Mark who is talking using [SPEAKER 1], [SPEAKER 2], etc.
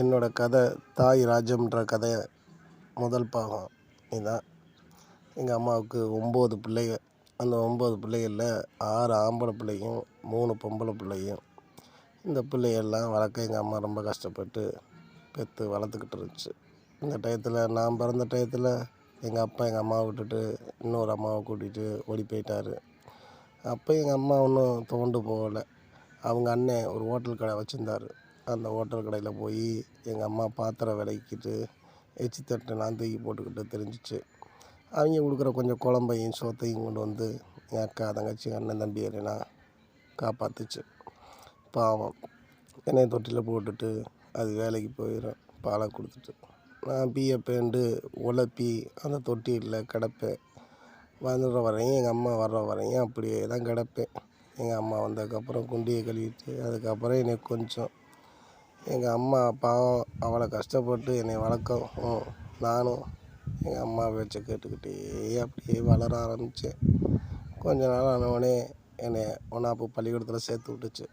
[SPEAKER 1] என்னோடய கதை தாய் ராஜ்யம்ன்ற கதை முதல் பாகம் இதுதான். எங்கள் அம்மாவுக்கு 9 பிள்ளைங்க. அந்த 9 பிள்ளைகளில் 6 ஆம்பளை பிள்ளையும் 3 பொம்பளை பிள்ளையும். இந்த பிள்ளைகள்லாம் வளர்க்க எங்கள் அம்மா ரொம்ப கஷ்டப்பட்டு பெற்று வளர்த்துக்கிட்டு இருந்துச்சு. இந்த டயத்தில் நான் பிறந்த டயத்தில் எங்கள் அப்பா எங்கள் அம்மாவை விட்டுட்டு இன்னொரு அம்மாவை கூட்டிகிட்டு ஓடி போயிட்டார். அப்போ எங்கள் அம்மா ஒன்றும் தோண்டு போகலை. அவங்க அண்ணன் ஒரு ஹோட்டல் கடை வச்சுருந்தார். அந்த ஹோட்டல் கடையில் போய் எங்கள் அம்மா பாத்திரம் விளக்கிட்டு எச்சி தட்டுலாம் தூக்கி போட்டுக்கிட்டு தெரிஞ்சிச்சு. அவங்க கொடுக்குற கொஞ்சம் குழம்பையும் சோத்தையும் கொண்டு வந்து என் அக்கா தங்கச்சி அண்ணன் தம்பி எல்லாம் காப்பாற்றுச்சு. பாவம் என்னை தொட்டியில் போட்டுட்டு அது வேலைக்கு போயிடும் பாலை கொடுத்துட்டு. நான் பிஏ பேண்டு உழப்பி அந்த தொட்டியில் கிடப்பேன். வந்துடுற வரையும் எங்கள் அம்மா வர்ற வரையும் அப்படியே தான் கிடப்பேன். எங்கள் அம்மா வந்ததுக்கப்புறம் குண்டியை கழுவிட்டு அதுக்கப்புறம் என்னை கொஞ்சம் எங்கள் அம்மா பாவம் அவளை கஷ்டப்பட்டு என்னை வளர்க்கவும் நானும் எங்கள் அம்மா பேச்சை கேட்டுக்கிட்டே அப்படியே வளர ஆரம்பித்தேன். கொஞ்ச நாள் ஆனவுடனே என்னை ஒன்றாப்பு பள்ளிக்கூடத்தில் சேர்த்து விட்டுச்சு.